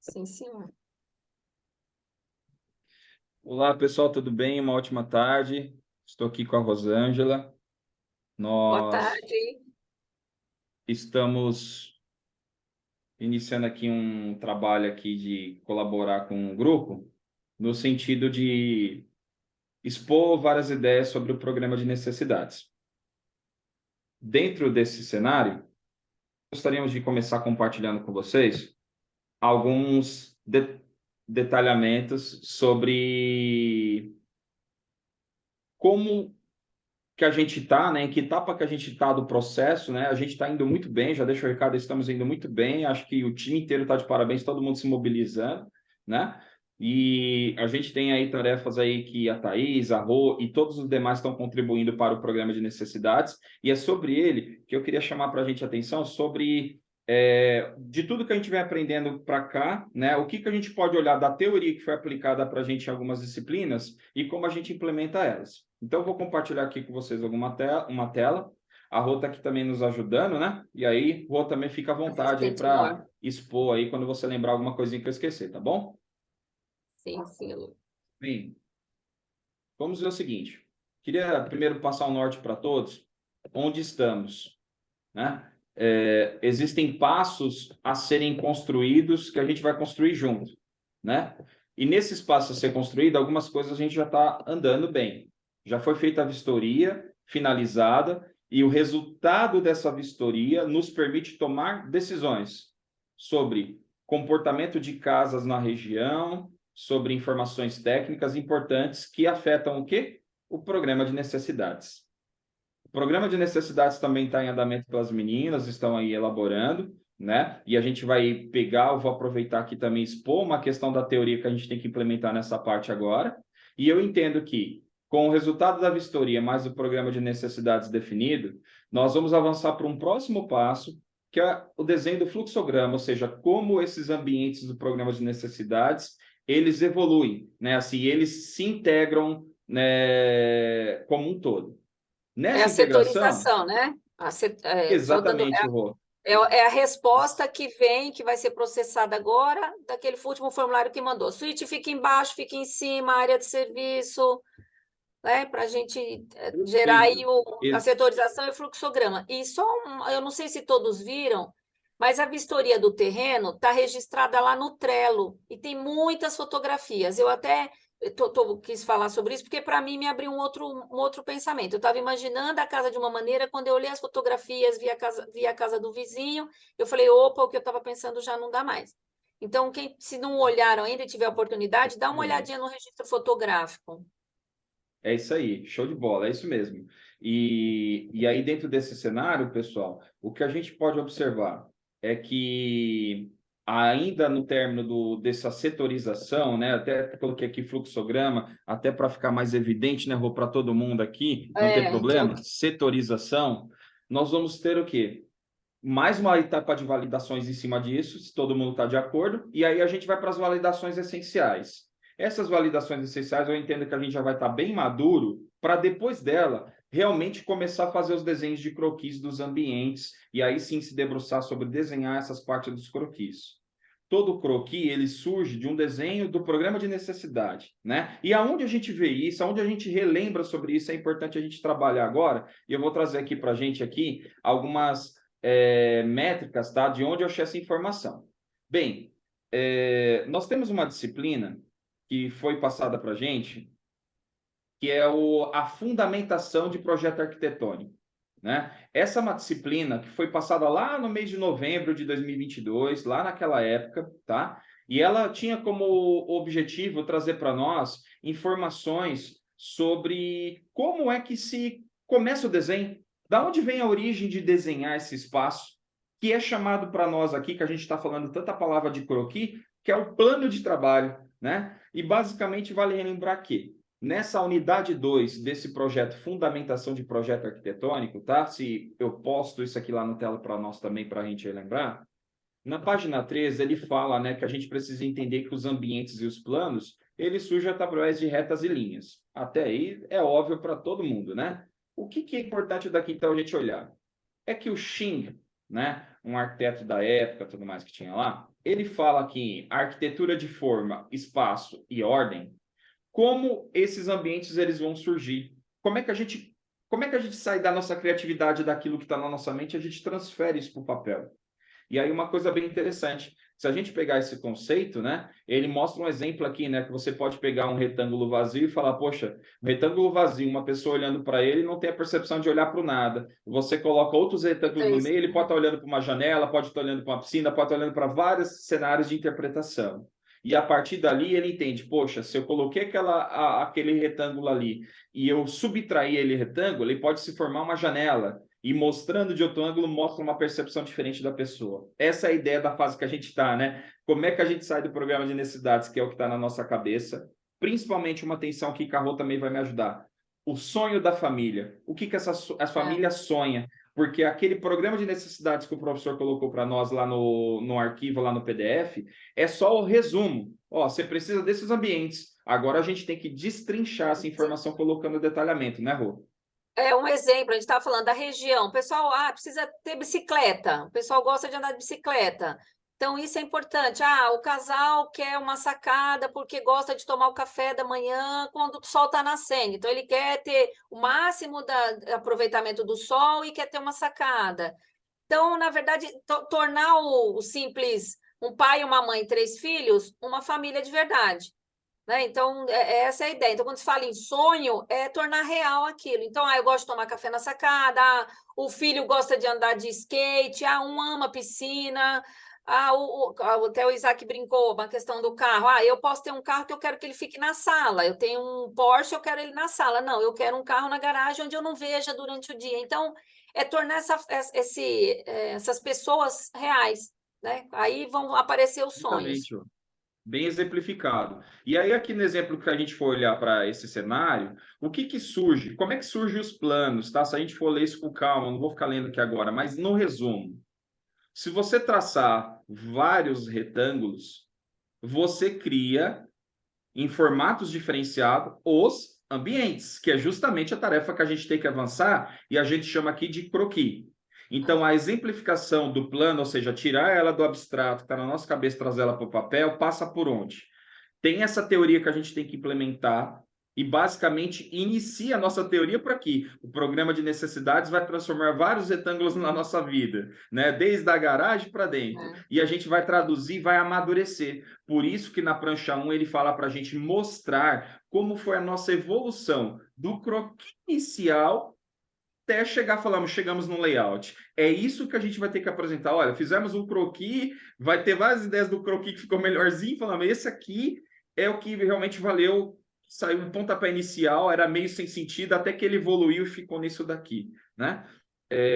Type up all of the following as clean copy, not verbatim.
Sim, senhor. Olá, pessoal, tudo bem? Uma ótima tarde. Estou aqui com a Rosângela. Boa Nós tarde. estamos iniciando aqui um trabalho aqui de colaborar com um grupo, no sentido de expor várias ideias sobre o programa de necessidades. Dentro desse cenário, gostaríamos de começar compartilhando com vocês alguns detalhamentos sobre como que a gente está, né? Em que etapa que a gente está do processo, né? A gente está indo muito bem, já deixo o recado, estamos indo muito bem. Acho que o time inteiro está de parabéns, todo mundo se mobilizando, né? E a gente tem aí tarefas aí que a Thaís, a Rô e todos os demais estão contribuindo para o programa de necessidades. E é sobre ele que eu queria chamar para a gente a atenção sobre de tudo que a gente vem aprendendo para cá, né? O que que a gente pode olhar da teoria que foi aplicada para a gente em algumas disciplinas e como a gente implementa elas. Então, eu vou compartilhar aqui com vocês uma tela. A Rô está aqui também nos ajudando, né? E aí, Rô, também fica à vontade aí Assistente para Mor. expor aí quando você lembrar alguma coisinha que eu esquecer, tá bom? Sim, sim, Lu. Bem, vamos ver o seguinte. Queria primeiro passar o norte para todos. Onde estamos, né? Existem passos a serem construídos que a gente vai construir junto, né? E nesses passos a ser construído, algumas coisas a gente já está andando bem. Já foi feita a vistoria finalizada e o resultado dessa vistoria nos permite tomar decisões sobre comportamento de casas na região, sobre informações técnicas importantes que afetam o quê? O programa de necessidades. O programa de necessidades também está em andamento pelas meninas, estão aí elaborando, né? E a gente vai pegar, eu vou aproveitar aqui também expor uma questão da teoria que a gente tem que implementar nessa parte agora. E eu entendo que, com o resultado da vistoria mais o programa de necessidades definido, nós vamos avançar para um próximo passo, que é o desenho do fluxograma, ou seja, como esses ambientes do programa de necessidades, eles evoluem, né? Assim, eles se integram, né, como um todo. É Nessa a integração, setorização, né? Só dando, exatamente, Rô. é a resposta que vem, que vai ser processada agora, daquele último formulário que mandou. Suíte fica embaixo, fica em cima, área de serviço, né? Para a gente gerar aí Perfeito. a setorização e o fluxograma. E só eu não sei se todos viram, mas a vistoria do terreno está registrada lá no Trello e tem muitas fotografias. Eu até quis falar sobre isso porque para mim me abriu um outro pensamento. Eu estava imaginando a casa de uma maneira, quando eu olhei as fotografias, vi a casa do vizinho, eu falei, opa, o que eu estava pensando já não dá mais. Então, se não olharam ainda e tiver a oportunidade, dá uma Excelente. olhadinha no registro fotográfico. É isso aí, show de bola, é isso mesmo. E aí, dentro desse cenário, pessoal, o que a gente pode observar é que, ainda no término dessa setorização, né, até coloquei aqui fluxograma, até para ficar mais evidente, né, Rô, para todo mundo aqui, não ter problema, setorização, nós vamos ter o quê? Mais uma etapa de validações em cima disso, se todo mundo está de acordo, e aí a gente vai para as validações essenciais. Essas validações essenciais, eu entendo que a gente já vai estar bem maduro para depois dela realmente começar a fazer os desenhos de croquis dos ambientes e aí sim se debruçar sobre desenhar essas partes dos croquis. Todo croquis, ele surge de um desenho do programa de necessidade, né? E aonde a gente vê isso, aonde a gente relembra sobre isso, é importante a gente trabalhar agora, e eu vou trazer aqui para a gente aqui algumas métricas, tá? De onde eu achei essa informação. Bem, nós temos uma disciplina que foi passada para a gente, que é a fundamentação de projeto arquitetônico, né? Essa é uma disciplina que foi passada lá no mês de novembro de 2022, lá naquela época, tá? E ela tinha como objetivo trazer para nós informações sobre como é que se começa o desenho, da onde vem a origem de desenhar esse espaço, que é chamado para nós aqui, que a gente está falando tanta palavra de croquis, que é o plano de trabalho, né? E basicamente vale relembrar que nessa unidade 2 desse projeto, fundamentação de projeto arquitetônico, tá? Se eu posto isso aqui lá na tela para nós também, para a gente lembrar, na página 3 ele fala, né, que a gente precisa entender que os ambientes e os planos, eles surgem através de retas e linhas. Até aí é óbvio para todo mundo, né? O que é importante daqui então a gente olhar? É que o Xing, né, um arquiteto da época, tudo mais que tinha lá, ele fala aqui arquitetura de forma, espaço e ordem, como esses ambientes eles vão surgir. Como é que a gente sai da nossa criatividade, daquilo que está na nossa mente, a gente transfere isso para o papel. E aí uma coisa bem interessante, se a gente pegar esse conceito, né, ele mostra um exemplo aqui, né, que você pode pegar um retângulo vazio e falar, poxa, um retângulo vazio, uma pessoa olhando para ele não tem a percepção de olhar para o nada. Você coloca outros retângulos no Fez. meio, ele pode estar olhando para uma janela, pode estar olhando para uma piscina, pode estar olhando para vários cenários de interpretação. E a partir dali ele entende, poxa, se eu coloquei aquele retângulo ali e eu subtrair ele retângulo, ele pode se formar uma janela. E mostrando de outro ângulo, mostra uma percepção diferente da pessoa. Essa é a ideia da fase que a gente está, né? Como é que a gente sai do programa de necessidades, que é o que está na nossa cabeça? Principalmente uma atenção que Carro também vai me ajudar. O sonho da família. O que a família sonha? Porque aquele programa de necessidades que o professor colocou para nós lá no arquivo, lá no PDF, é só o resumo. Ó, você precisa desses ambientes. Agora a gente tem que destrinchar essa informação colocando detalhamento, né, Rô? É um exemplo, a gente estava falando da região. O pessoal, precisa ter bicicleta. O pessoal gosta de andar de bicicleta. Então, isso é importante. O casal quer uma sacada porque gosta de tomar o café da manhã quando o sol está nascendo. Então, ele quer ter o máximo de aproveitamento do sol e quer ter uma sacada. Então, na verdade, tornar o simples um pai, uma mãe, três filhos, uma família de verdade. Né? Então, essa é a ideia. Então, quando se fala em sonho, é tornar real aquilo. Então, eu gosto de tomar café na sacada, o filho gosta de andar de skate, um ama piscina, até o Isaac brincou, uma questão do carro. Eu posso ter um carro que eu quero que ele fique na sala, eu tenho um Porsche, eu quero ele na sala. Não, eu quero um carro na garagem onde eu não veja durante o dia. Então, é tornar essas pessoas reais, né? Aí vão aparecer os sonhos. Exatamente, ó. Bem exemplificado. E aí, aqui no exemplo que a gente for olhar para esse cenário, o que que surge? Como é que surgem os planos, tá? Se a gente for ler isso com calma, não vou ficar lendo aqui agora, mas no resumo, se você traçar vários retângulos, você cria, em formatos diferenciados, os ambientes, que é justamente a tarefa que a gente tem que avançar e a gente chama aqui de croquis. Então, a exemplificação do plano, ou seja, tirar ela do abstrato, que está na nossa cabeça, trazer ela para o papel, passa por onde? Tem essa teoria que a gente tem que implementar e basicamente inicia a nossa teoria por aqui. O programa de necessidades vai transformar vários retângulos na nossa vida, né? Desde a garagem para dentro. Né? E a gente vai traduzir, vai amadurecer. Por isso que na prancha 1 ele fala para a gente mostrar como foi a nossa evolução do croquis inicial até chegar, falamos, chegamos no layout. É isso que a gente vai ter que apresentar. Olha, fizemos um croquis, vai ter várias ideias do croquis que ficou melhorzinho, falamos, esse aqui é o que realmente valeu, saiu um pontapé inicial, era meio sem sentido, até que ele evoluiu e ficou nisso daqui, né?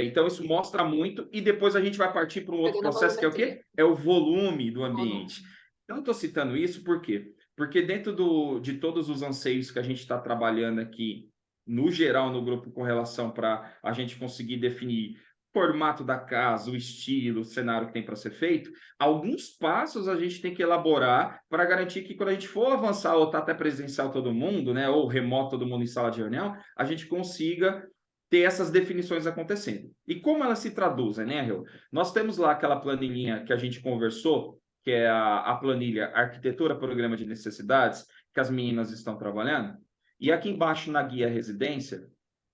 Então, isso mostra muito, e depois a gente vai partir para um outro Pegando a processo, que é o volumetria. quê? É o volume do Volume. ambiente. Então, eu estou citando isso por quê? Porque dentro de todos os anseios que a gente está trabalhando aqui, no geral, no grupo, com relação para a gente conseguir definir o formato da casa, o estilo, o cenário que tem para ser feito, alguns passos a gente tem que elaborar para garantir que quando a gente for avançar ou tá até presencial todo mundo, né, ou remoto todo mundo em sala de reunião, a gente consiga ter essas definições acontecendo. E como elas se traduzem, né, Rel? Nós temos lá aquela planilhinha que a gente conversou, que é a planilha Arquitetura Programa de Necessidades, que as meninas estão trabalhando. E aqui embaixo na guia residência,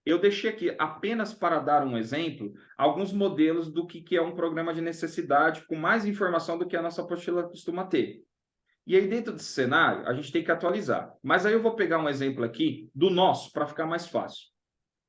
eu deixei aqui apenas para dar um exemplo, alguns modelos do que é um programa de necessidade com mais informação do que a nossa apostila costuma ter. E aí, dentro desse cenário, a gente tem que atualizar. Mas aí eu vou pegar um exemplo aqui do nosso, para ficar mais fácil.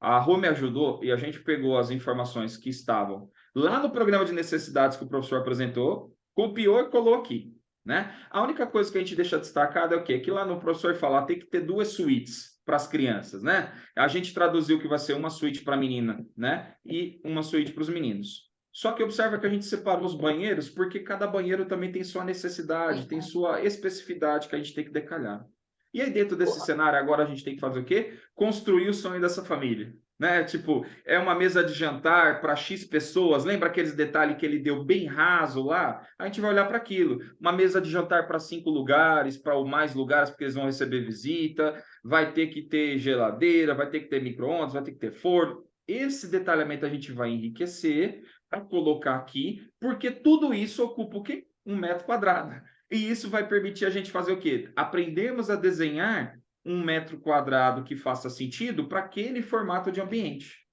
A Rô me ajudou e a gente pegou as informações que estavam lá no programa de necessidades que o professor apresentou, copiou e colou aqui, né? A única coisa que a gente deixa destacada é o quê? Que lá no professor fala tem que ter duas suítes para as crianças, né? A gente traduziu que vai ser uma suíte para a menina, né? E uma suíte para os meninos. Só que observa que a gente separou os banheiros porque cada banheiro também tem sua necessidade, tem sua especificidade que a gente tem que decalhar. E aí, dentro desse cenário, agora a gente tem que fazer o quê? Construir o sonho dessa família. Né? Tipo, é uma mesa de jantar para X pessoas. Lembra aqueles detalhes que ele deu bem raso lá? A gente vai olhar para aquilo. Uma mesa de jantar para 5 lugares, para mais lugares, porque eles vão receber visita. Vai ter que ter geladeira, vai ter que ter micro-ondas, vai ter que ter forno. Esse detalhamento a gente vai enriquecer para colocar aqui, porque tudo isso ocupa o quê? 1 metro quadrado. E isso vai permitir a gente fazer o quê? Aprendermos a desenhar 1 metro quadrado que faça sentido para aquele formato de ambiente.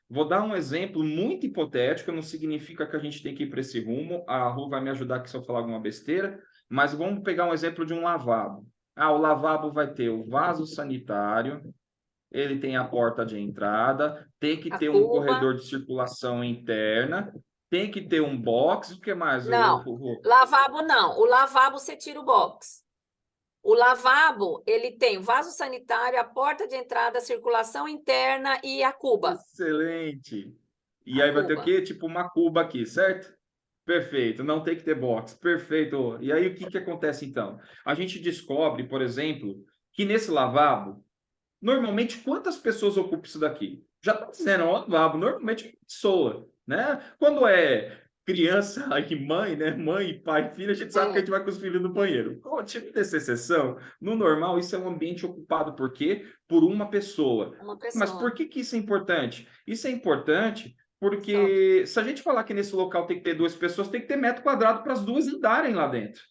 Vou dar um exemplo muito hipotético, não significa que a gente tem que ir para esse rumo. A Ru vai me ajudar aqui se eu falar alguma besteira, mas vamos pegar um exemplo de um lavabo. Ah, o lavabo vai ter o vaso sanitário, ele tem a porta de entrada, tem que A ter um cuba. corredor de circulação interna, tem que ter um box, o que mais? Não, lavabo não. O lavabo você tira o box. O lavabo, ele tem o vaso sanitário, a porta de entrada, a circulação interna e a cuba. Excelente! E A aí vai ter o cuba. quê? Tipo uma cuba aqui, certo? Perfeito, não tem que ter box. Perfeito. E aí o que que acontece então? A gente descobre, por exemplo, que nesse lavabo, normalmente quantas pessoas ocupam isso daqui? Já está dizendo, é um lavabo, normalmente uma pessoa, né? Quando é criança e mãe, né? Mãe, pai, filho, a gente sabe que a É, gente vai com os filhos no banheiro. Com tipo dessa exceção, no normal, isso é um ambiente ocupado por quê? Por uma pessoa. uma Mas por pessoa. que que isso é importante? Isso é importante Só. porque se a gente falar que nesse local tem que ter 2 pessoas, tem que ter metro quadrado para as duas andarem lá dentro.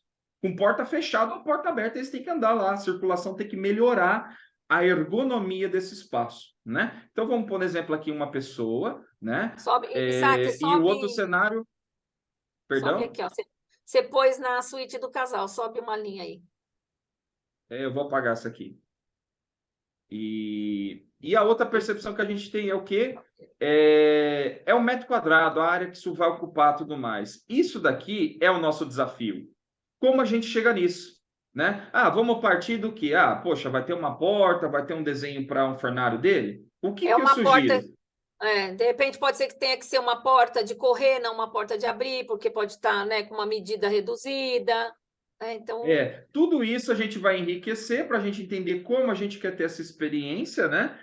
Com porta fechada ou porta aberta, eles têm que andar lá. A circulação tem que melhorar a ergonomia desse espaço, né? Então vamos pôr, exemplo, aqui uma pessoa, né? Sobe, Isaac, E o outro cenário, sobe perdão, aqui, ó. Você pôs na suíte do casal, sobe uma linha aí. eu vou apagar essa aqui. E a outra Isso. percepção que a gente tem é o quê? É o metro quadrado, a área que isso vai ocupar, tudo mais. Isso daqui é o nosso desafio. Como a gente chega nisso? Né? Ah, vamos partir do que? Ah, poxa, vai ter uma porta, vai ter um desenho para um fornário dele? O que É que eu uma porta, sugiro? de repente pode ser que tenha que ser uma porta de correr, não uma porta de abrir, porque pode estar, né, com uma medida reduzida. Então, Tudo isso a gente vai enriquecer para a gente entender como a gente quer ter essa experiência, né?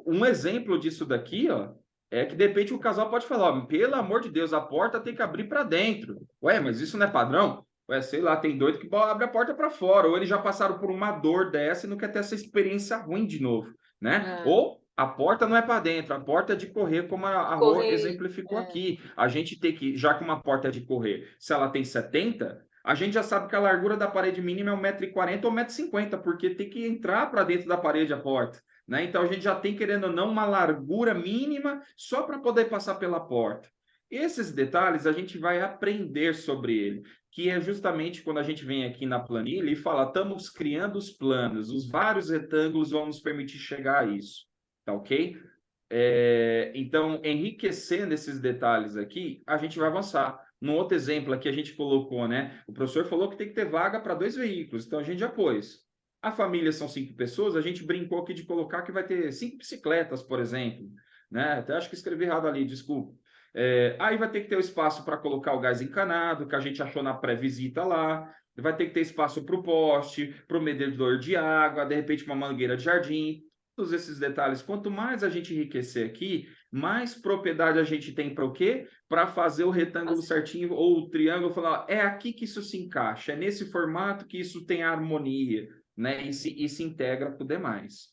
Um exemplo disso daqui, ó, é que de repente o casal pode falar, ó, pelo amor de Deus, a porta tem que abrir para dentro. Ué, mas isso não é padrão? Ué, sei lá, tem doido que abre a porta para fora, ou eles já passaram por uma dor dessa e não quer ter essa experiência ruim de novo, né? é, Ou a porta não é para dentro, a porta é de correr, como a Rô correr. exemplificou É, aqui. A gente tem que, já que uma porta é de correr, se ela tem 70, a gente já sabe que a largura da parede mínima é 1,40 m ou 1,50 m, porque tem que entrar para dentro da parede a porta. Né? Então a gente já tem, querendo ou não, uma largura mínima só para poder passar pela porta. Esses detalhes a gente vai aprender sobre ele, que é justamente quando a gente vem aqui na planilha e fala, estamos criando os planos, os vários retângulos vão nos permitir chegar a isso. Tá ok? Então, enriquecendo esses detalhes aqui, a gente vai avançar. No outro exemplo aqui, a gente colocou, né? O professor falou que tem que ter vaga para 2 veículos, então a gente já pôs. A família são 5 pessoas, a gente brincou aqui de colocar que vai ter 5 bicicletas, por exemplo. Né? Até acho que escrevi errado ali, desculpa. Aí vai ter que ter o espaço para colocar o gás encanado, que a gente achou na pré-visita lá. Vai ter que ter espaço para o poste, para o medidor de água, de repente uma mangueira de jardim. Todos esses detalhes, quanto mais a gente enriquecer aqui, mais propriedade a gente tem para o quê? Para fazer o retângulo fazer. certinho ou o triângulo, falar, é aqui que isso se encaixa, é nesse formato que isso tem harmonia, né? E se integra com o demais.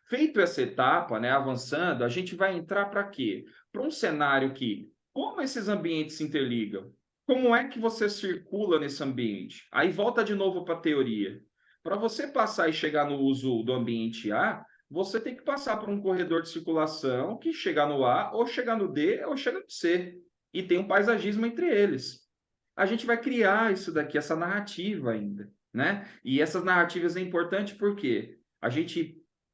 Feito essa etapa, né, avançando, a gente vai entrar para quê? Para um cenário que, como esses ambientes se interligam? Como é que você circula nesse ambiente? Aí volta de novo para a teoria. Para você passar e chegar no uso do ambiente A, você tem que passar por um corredor de circulação que chega no A, ou chega no D, ou chega no C. E tem um paisagismo entre eles. A gente vai criar isso daqui, essa narrativa ainda, né? E essas narrativas é importante porque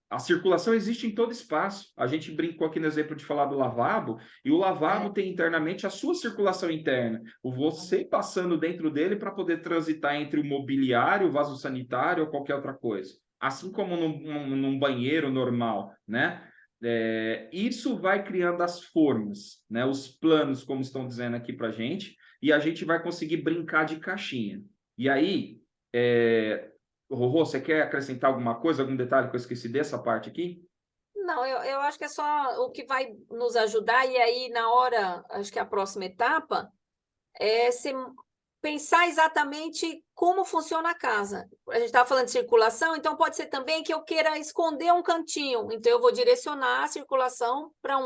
a circulação existe em todo espaço. A gente brincou aqui no exemplo de falar do lavabo, e o lavabo É, tem internamente a sua circulação interna, o você passando dentro dele para poder transitar entre o mobiliário, o vaso sanitário ou qualquer outra coisa. Assim como num banheiro normal, né? Isso vai criando as formas, né? Os planos, como estão dizendo aqui para a gente, e a gente vai conseguir brincar de caixinha. E aí, Rorô, você quer acrescentar alguma coisa, algum detalhe que eu esqueci dessa parte aqui? não, eu acho que é só o que vai nos ajudar, e aí, na hora, acho que a próxima etapa é se pensar exatamente como funciona a casa. A gente estava falando de circulação, então pode ser também que eu queira esconder um cantinho, então eu vou direcionar a circulação para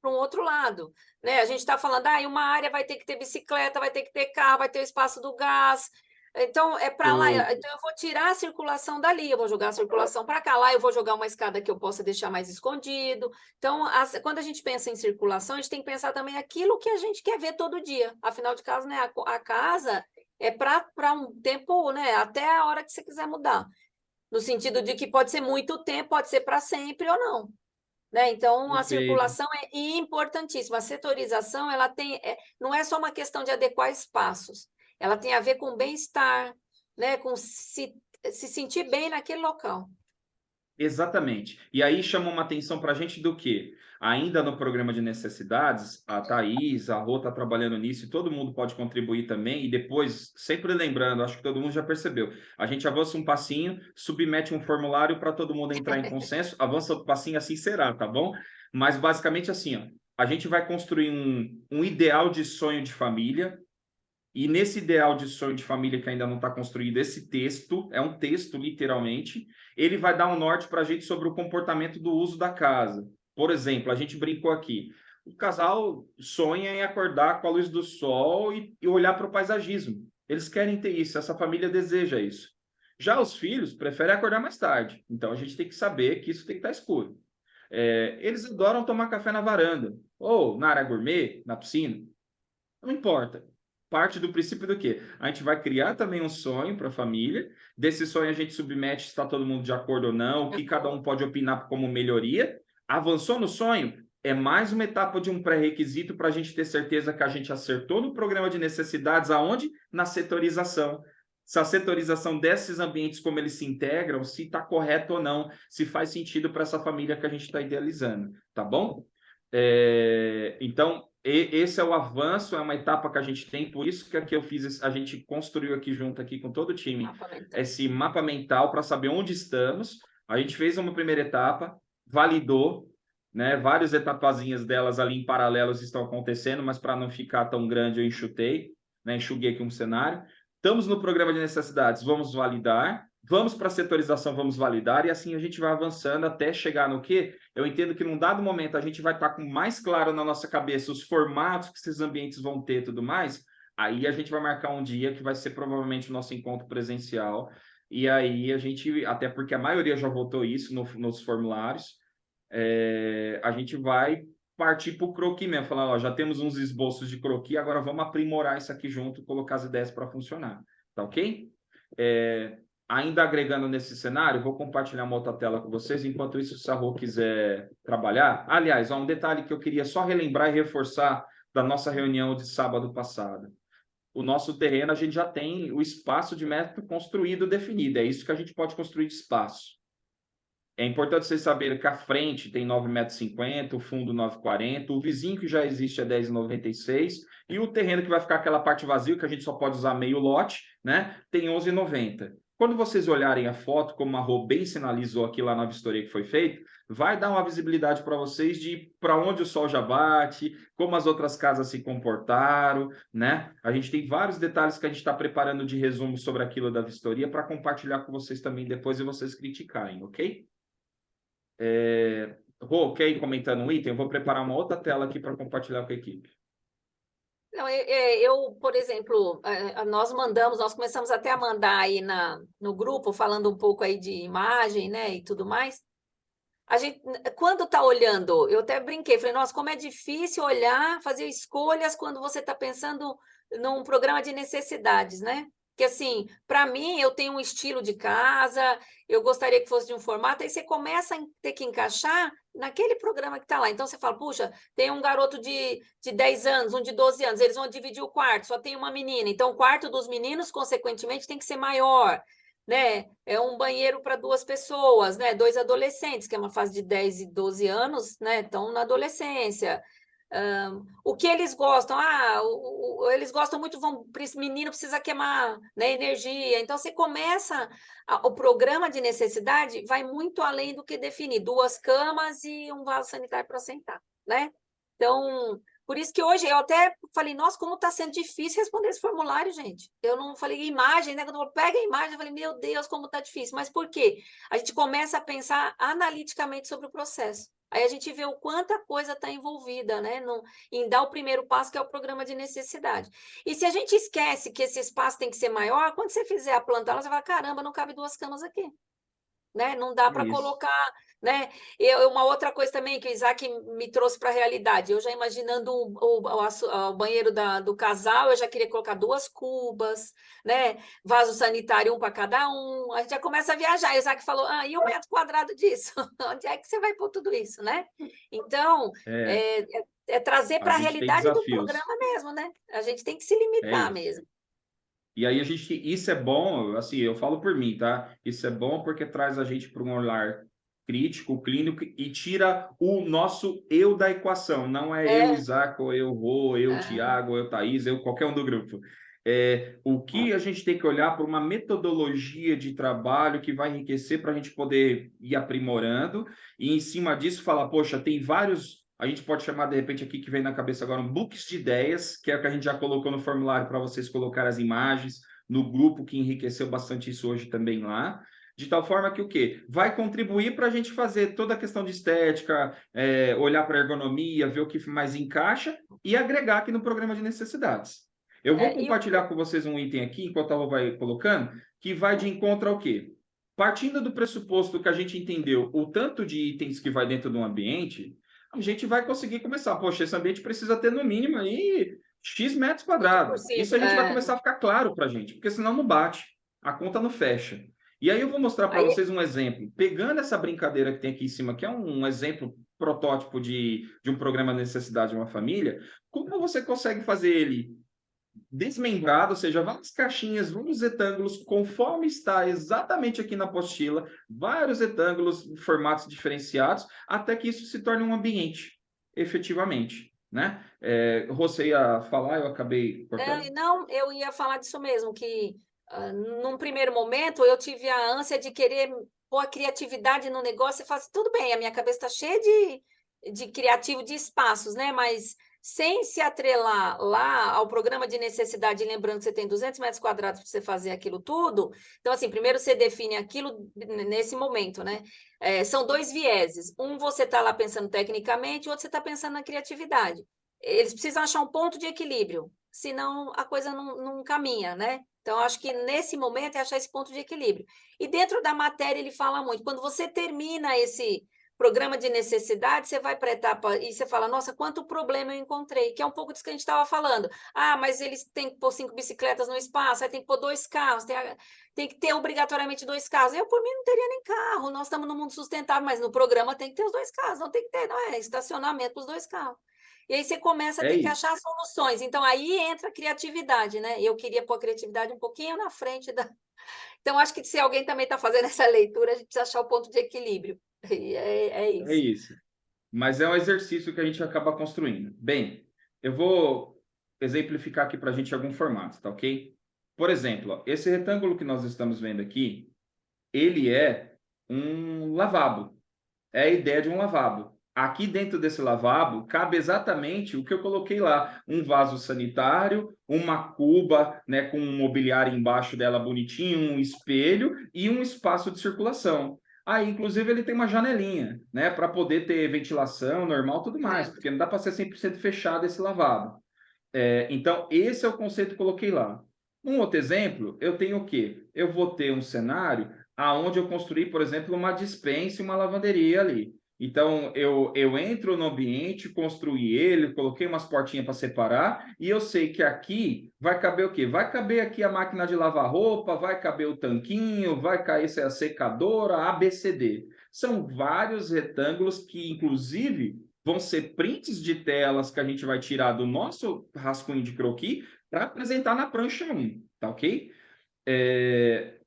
para um outro lado, né? A gente está falando, uma área vai ter que ter bicicleta, vai ter que ter carro, vai ter o espaço do gás. Então, é para lá. Eu, Então, eu vou tirar a circulação dali, eu vou jogar a circulação para cá. Lá eu vou jogar uma escada que eu possa deixar mais escondido. Então, quando a gente pensa em circulação, a gente tem que pensar também aquilo que a gente quer ver todo dia. Afinal de contas, né, a casa é para um tempo, né, até a hora que você quiser mudar. No sentido de que pode ser muito tempo, pode ser para sempre ou não. Né? Então, a perfeito. circulação é importantíssima. A setorização, ela tem, não é só uma questão de adequar espaços, ela tem a ver com bem-estar, né? Com se sentir bem naquele local. Exatamente. E aí chama uma atenção para a gente do quê? Ainda no programa de necessidades, a Thaís, a Rô está trabalhando nisso e todo mundo pode contribuir também. E depois, sempre lembrando, acho que todo mundo já percebeu, a gente avança um passinho, submete um formulário para todo mundo entrar em consenso, avança outro passinho, assim será, tá bom? Mas basicamente assim, ó, a gente vai construir um ideal de sonho de família. E nesse ideal de sonho de família que ainda não está construído, esse texto, é um texto literalmente, ele vai dar um norte para a gente sobre o comportamento do uso da casa. Por exemplo, a gente brincou aqui, o casal sonha em acordar com a luz do sol e olhar para o paisagismo. Eles querem ter isso, essa família deseja isso. Já os filhos preferem acordar mais tarde, então a gente tem que saber que isso tem que estar escuro. Eles adoram tomar café na varanda, ou na área gourmet, na piscina. Não importa. Parte do princípio do quê? A gente vai criar também um sonho para a família. Desse sonho a gente submete se está todo mundo de acordo ou não, o que cada um pode opinar como melhoria. Avançou no sonho? É mais uma etapa de um pré-requisito para a gente ter certeza que a gente acertou no programa de necessidades, aonde? Na setorização. Se a setorização desses ambientes, como eles se integram, se está correto ou não, se faz sentido para essa família que a gente está idealizando, tá bom? Então, esse é o avanço, é uma etapa que a gente tem, por isso que aqui eu fiz, a gente construiu aqui junto aqui com todo o time esse mapa mental para saber onde estamos. A gente fez uma primeira etapa, validou, né? Várias etapazinhas delas ali em paralelos estão acontecendo, mas para não ficar tão grande eu enxutei, né? Enxuguei aqui um cenário. Estamos no programa de necessidades, vamos validar. Vamos para a setorização, vamos validar, e assim a gente vai avançando até chegar no quê? Eu entendo que num dado momento a gente vai estar com mais claro na nossa cabeça os formatos que esses ambientes vão ter e tudo mais, aí a gente vai marcar um dia que vai ser provavelmente o nosso encontro presencial, e aí a gente, até porque a maioria já votou isso nos formulários, a gente vai partir para o croquis mesmo, falar, ó, já temos uns esboços de croquis, agora vamos aprimorar isso aqui junto, colocar as ideias para funcionar, tá ok? Ainda agregando nesse cenário, vou compartilhar uma outra tela com vocês. Enquanto isso, se a Rô quiser trabalhar. Aliás, um detalhe que eu queria só relembrar e reforçar da nossa reunião de sábado passado. O nosso terreno, a gente já tem o espaço de metro construído definido. É isso que a gente pode construir de espaço. É importante vocês saberem que a frente tem 9,50 m, o fundo 9,40 m, o vizinho que já existe é 10,96 e o terreno que vai ficar aquela parte vazia, que a gente só pode usar meio lote, né, tem 11,90. Quando vocês olharem a foto, como a Rô bem sinalizou aqui lá na vistoria que foi feita, vai dar uma visibilidade para vocês de para onde o sol já bate, como as outras casas se comportaram, né? A gente tem vários detalhes que a gente está preparando de resumo sobre aquilo da vistoria para compartilhar com vocês também depois e vocês criticarem, ok? Rô, quer ir comentando um item? Eu vou preparar uma outra tela aqui para compartilhar com a equipe. Não, eu, por exemplo, nós começamos até a mandar aí no grupo, falando um pouco aí de imagem, né, e tudo mais. A gente, quando está olhando, eu até brinquei, falei, nossa, como é difícil olhar, fazer escolhas quando você está pensando num programa de necessidades, né? Que assim, para mim, eu tenho um estilo de casa, eu gostaria que fosse de um formato, aí você começa a ter que encaixar naquele programa que está lá. Então você fala, puxa, tem um garoto de 10 anos, um de 12 anos, eles vão dividir o quarto, só tem uma menina. Então, o quarto dos meninos, consequentemente, tem que ser maior, né? É um banheiro para duas pessoas, né? Dois adolescentes, que é uma fase de 10 e 12 anos, né? Estão na adolescência. O que eles gostam? Eles gostam muito, menino precisa queimar, né, energia. Então, você começa, o programa de necessidade vai muito além do que definir 2 camas e um vaso sanitário para sentar, né? Então, por isso que hoje eu até falei, nossa, como está sendo difícil responder esse formulário, gente. Eu não falei imagem, né? Quando eu pego a imagem, eu falei, meu Deus, como está difícil. Mas por quê? A gente começa a pensar analiticamente sobre o processo. Aí a gente vê o quanta coisa está envolvida, né, em dar o primeiro passo, que é o programa de necessidade. E se a gente esquece que esse espaço tem que ser maior, quando você fizer a planta lá, você vai: "Caramba, não cabe 2 camas aqui". Né, não dá É para isso. colocar, né. Uma outra coisa também que o Isaac me trouxe para a realidade, eu já imaginando o banheiro do casal, eu já queria colocar 2 cubas, né, vaso sanitário, um para cada um, a gente já começa a viajar. O Isaac falou: "Ah, e o metro quadrado disso? Onde é que você vai pôr tudo isso?", né. Então, É, é trazer a para a gente tem realidade do desafios. programa mesmo, né, a gente tem que se É limitar isso. mesmo. E aí isso é bom, assim, eu falo por mim, tá? Isso é bom porque traz a gente para um olhar crítico, clínico e tira o nosso eu da equação. Não é eu, É, Isaac, ou eu, Rô, eu, aham, Tiago, eu, Thaís, eu, qualquer um do grupo. O que a gente tem que olhar para uma metodologia de trabalho que vai enriquecer para a gente poder ir aprimorando e em cima disso falar, poxa, tem vários. A gente pode chamar, de repente, aqui que vem na cabeça agora, um books de ideias, que é o que a gente já colocou no formulário para vocês colocar as imagens, no grupo que enriqueceu bastante isso hoje também lá. De tal forma que o quê? Vai contribuir para a gente fazer toda a questão de estética, olhar para a ergonomia, ver o que mais encaixa e agregar aqui no programa de necessidades. Eu vou e o compartilhar com vocês um item aqui, enquanto a Rô vai colocando, que vai de encontro ao quê? Partindo do pressuposto que a gente entendeu o tanto de itens que vai dentro do ambiente, a gente vai conseguir começar. Poxa, esse ambiente precisa ter no mínimo aí X metros quadrados. Isso 5%, a gente vai começar a ficar claro para a gente, porque senão não bate, a conta não fecha. E aí eu vou mostrar para aí vocês um exemplo. Pegando essa brincadeira que tem aqui em cima, que é um exemplo protótipo de um programa de necessidade de uma família, como você consegue fazer ele desmembrado, ou seja, várias caixinhas, vários retângulos, conforme está exatamente aqui na apostila, vários retângulos em formatos diferenciados, até que isso se torne um ambiente, efetivamente, né? Você ia falar, eu acabei cortando? Não, eu ia falar disso mesmo, que num primeiro momento eu tive a ânsia de querer pôr a criatividade no negócio e falar assim, tudo bem, a minha cabeça está cheia de criativo, de espaços, né? Mas sem se atrelar lá ao programa de necessidade, lembrando que você tem 200 metros quadrados para você fazer aquilo tudo. Então, assim, primeiro você define aquilo nesse momento, né? São dois vieses. Um você está lá pensando tecnicamente, o outro você está pensando na criatividade. Eles precisam achar um ponto de equilíbrio, senão a coisa não caminha, né? Então, acho que nesse momento é achar esse ponto de equilíbrio. E dentro da matéria ele fala muito. Quando você termina esse programa de necessidade, você vai para a etapa e você fala, nossa, quanto problema eu encontrei, que é um pouco disso que a gente estava falando. Ah, mas eles têm que pôr 5 bicicletas no espaço, aí tem que pôr 2 carros, tem que ter obrigatoriamente 2 carros. Eu, por mim, não teria nem carro, nós estamos no mundo sustentável, mas no programa tem que ter os 2 carros, não tem que ter, não é estacionamento para os 2 carros. E aí você começa a É ter que isso. achar soluções. Então, aí entra a criatividade, né? Eu queria pôr a criatividade um pouquinho na frente da. Então, acho que se alguém também está fazendo essa leitura, a gente precisa achar o ponto de equilíbrio. E é É isso. isso. Mas é um exercício que a gente acaba construindo. Bem, eu vou exemplificar aqui para a gente algum formato, tá ok? Por exemplo, ó, esse retângulo que nós estamos vendo aqui, ele é um lavabo. É a ideia de um lavabo. Aqui dentro desse lavabo cabe exatamente o que eu coloquei lá: um vaso sanitário, uma cuba, né, com um mobiliário embaixo dela bonitinho, um espelho e um espaço de circulação. Aí, inclusive, ele tem uma janelinha, né, para poder ter ventilação normal, tudo mais, Certo. porque não dá para ser 100% fechado esse lavabo. Então, esse é o conceito que eu coloquei lá. Um outro exemplo, eu tenho o quê? Eu vou ter um cenário aonde eu construí, por exemplo, uma despensa e uma lavanderia ali. Então, eu entro no ambiente, construí ele, coloquei umas portinhas para separar, e eu sei que aqui vai caber o quê? Vai caber aqui a máquina de lavar roupa, vai caber o tanquinho, vai cair a secadora, ABCD. São vários retângulos que, inclusive, vão ser prints de telas que a gente vai tirar do nosso rascunho de croquis para apresentar na prancha 1, tá ok?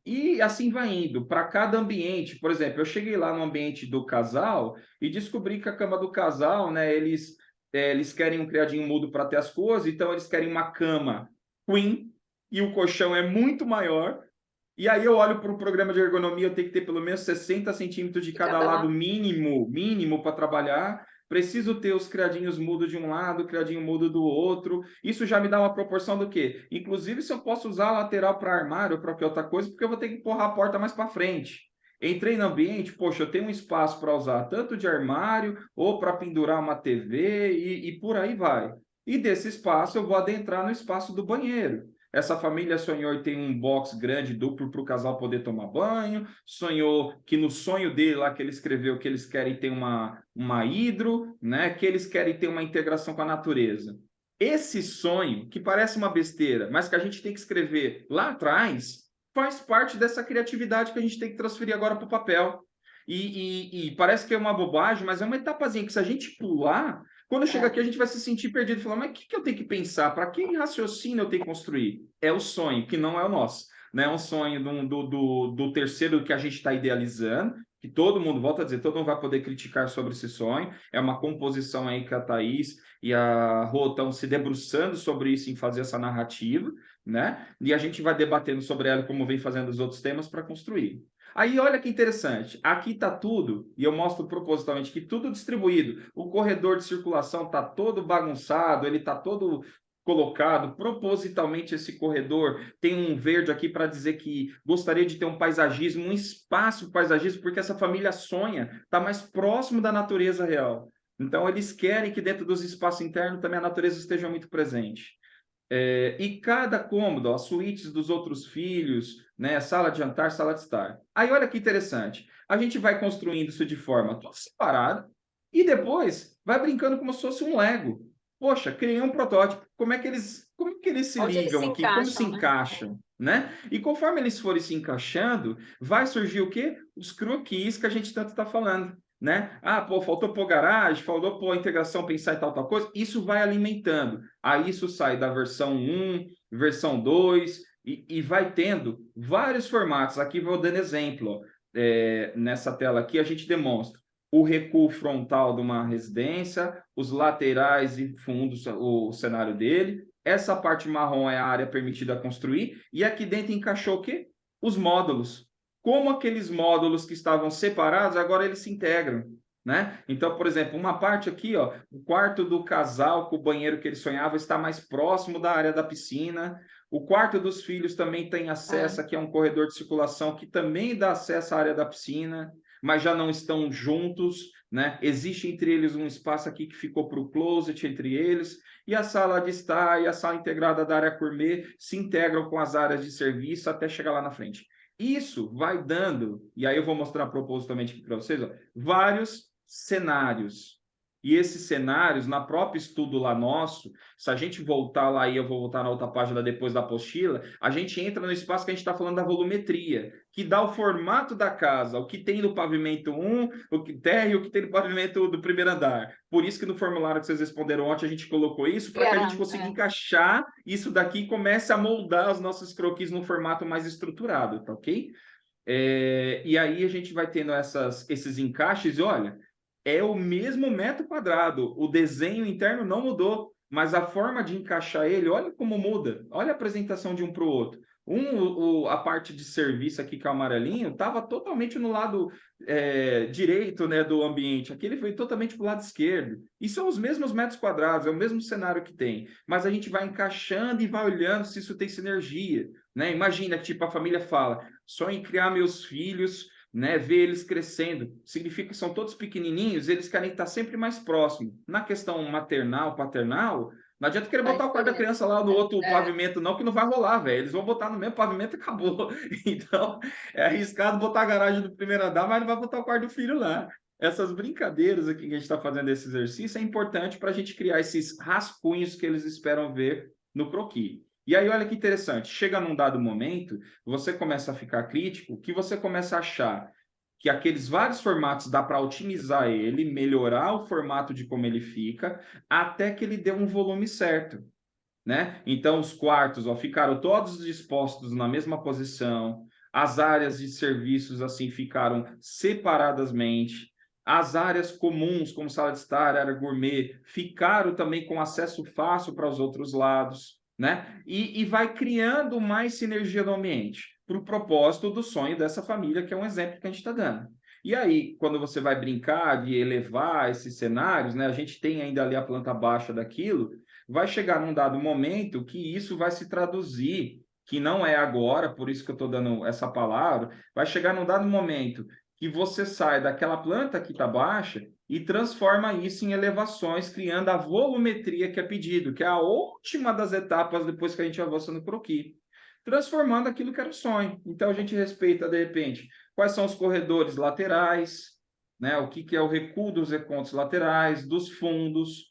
E assim vai indo para cada ambiente. Por exemplo, eu cheguei lá no ambiente do casal e descobri que a cama do casal, né, eles querem um criadinho mudo para ter as coisas, então eles querem uma cama queen e o colchão é muito maior. E aí eu olho para o programa de ergonomia, eu tenho que ter pelo menos 60 centímetros de De cada cada lado lado. mínimo para trabalhar. Preciso ter os criadinhos mudos de um lado, criadinho mudo do outro. Isso já me dá uma proporção do quê? Inclusive, se eu posso usar a lateral para armário ou para qualquer outra coisa, porque eu vou ter que empurrar a porta mais para frente. Entrei no ambiente, poxa, eu tenho um espaço para usar tanto de armário ou para pendurar uma TV e por aí vai. E desse espaço eu vou adentrar no espaço do banheiro. Essa família sonhou em ter um box grande, duplo, para o casal poder tomar banho. Sonhou que no sonho dele lá que ele escreveu que eles querem ter uma hidro, né? Que eles querem ter uma integração com a natureza. Esse sonho, que parece uma besteira, mas que a gente tem que escrever lá atrás, faz parte dessa criatividade que a gente tem que transferir agora para o papel. E parece que é uma bobagem, mas é uma etapazinha que se a gente pular, quando chega É. aqui a gente vai se sentir perdido e falar, mas o que eu tenho que pensar? Para que raciocínio eu tenho que construir? É o sonho, que não é o nosso. Né? É um sonho do terceiro que a gente está idealizando, que todo mundo, volta a dizer, todo mundo vai poder criticar sobre esse sonho. É uma composição aí que a Thaís e a Rô estão se debruçando sobre isso, em fazer essa narrativa, né? E a gente vai debatendo sobre ela, como vem fazendo os outros temas, para construir. Aí, olha que interessante, aqui está tudo, e eu mostro propositalmente que tudo distribuído. O corredor de circulação está todo bagunçado, ele está todo colocado propositalmente. Esse corredor tem um verde aqui para dizer que gostaria de ter um paisagismo, um espaço paisagístico, porque essa família sonha estar mais próximo da natureza real. Então, eles querem que dentro dos espaços internos também a natureza esteja muito presente. E cada cômodo, as suítes dos outros filhos, né, sala de jantar, sala de estar. Aí olha que interessante, a gente vai construindo isso de forma toda separada e depois vai brincando como se fosse um Lego. Poxa, criei um protótipo, como é que eles se Onde eles ligam se aqui, como se encaixam, né? encaixam, né? E conforme eles forem se encaixando, vai surgir o quê? Os croquis que a gente tanto está falando. Né? Ah, pô, faltou pôr garagem, faltou pôr integração, pensar em tal coisa. Isso vai alimentando. Aí isso sai da versão 1, versão 2, e vai tendo vários formatos. Aqui vou dando exemplo. Ó. Nessa tela aqui a gente demonstra o recuo frontal de uma residência, os laterais e fundos, o cenário dele. Essa parte marrom é a área permitida a construir. E aqui dentro encaixou o quê? Os módulos. Como aqueles módulos que estavam separados, agora eles se integram. Né? Então, por exemplo, uma parte aqui, ó, o quarto do casal com o banheiro que ele sonhava está mais próximo da área da piscina. O quarto dos filhos também tem acesso É. aqui a um corredor de circulação que também dá acesso à área da piscina, mas já não estão juntos, né? Existe entre eles um espaço aqui que ficou para o closet entre eles, e a sala de estar e a sala integrada da área gourmet se integram com as áreas de serviço até chegar lá na frente. Isso vai dando, e aí eu vou mostrar propositalmente aqui para vocês, ó, vários cenários. E esses cenários, na própria estudo lá nosso, se a gente voltar lá, e eu vou voltar na outra página depois da apostila, a gente entra no espaço que a gente está falando da volumetria, que dá o formato da casa, o que tem no pavimento 1, o que tem e o que tem no pavimento do primeiro andar. Por isso que no formulário que vocês responderam ontem, a gente colocou isso, para que a gente consiga encaixar isso daqui e comece a moldar os nossos croquis num formato mais estruturado, tá ok? E aí a gente vai tendo esses encaixes, e olha, é o mesmo metro quadrado, o desenho interno não mudou, mas a forma de encaixar ele, olha como muda, olha a apresentação de um para o outro. A parte de serviço aqui, que é o amarelinho, estava totalmente no lado direito, né, do ambiente. Aqui ele foi totalmente para o lado esquerdo. E são os mesmos metros quadrados, é o mesmo cenário que tem. Mas a gente vai encaixando e vai olhando se isso tem sinergia. Né? Imagina, tipo, a família fala, só em criar meus filhos, né, ver eles crescendo, significa que são todos pequenininhos, eles querem estar sempre mais próximos. Na questão maternal, paternal, não adianta querer Faz botar o quarto da diferença. criança lá no outro É. pavimento, não, que não vai rolar, velho. Eles vão botar no mesmo pavimento e acabou. Então, é arriscado botar a garagem do primeiro andar, mas não vai botar o quarto do filho lá. Essas brincadeiras aqui que a gente está fazendo esse exercício é importante para a gente criar esses rascunhos que eles esperam ver no croquis. E aí, olha que interessante, chega num dado momento, você começa a ficar crítico, que você começa a achar que aqueles vários formatos dá para otimizar ele, melhorar o formato de como ele fica, até que ele dê um volume certo. Né? Então, os quartos ó, ficaram todos dispostos na mesma posição, as áreas de serviços assim ficaram separadamente, as áreas comuns, como sala de estar, área gourmet, ficaram também com acesso fácil para os outros lados, né? E vai criando mais sinergia no ambiente, para o propósito do sonho dessa família, que é um exemplo que a gente está dando. E aí, quando você vai brincar de elevar esses cenários, né? A gente tem ainda ali a planta baixa daquilo, vai chegar num dado momento que isso vai se traduzir, que não é agora, por isso que eu estou dando essa palavra, vai chegar num dado momento que você sai daquela planta que está baixa e transforma isso em elevações, criando a volumetria que é pedido, que é a última das etapas depois que a gente avança no croquis, transformando aquilo que era o sonho. Então a gente respeita, de repente, quais são os corredores laterais, né? O que é o recuo dos recontos laterais, dos fundos,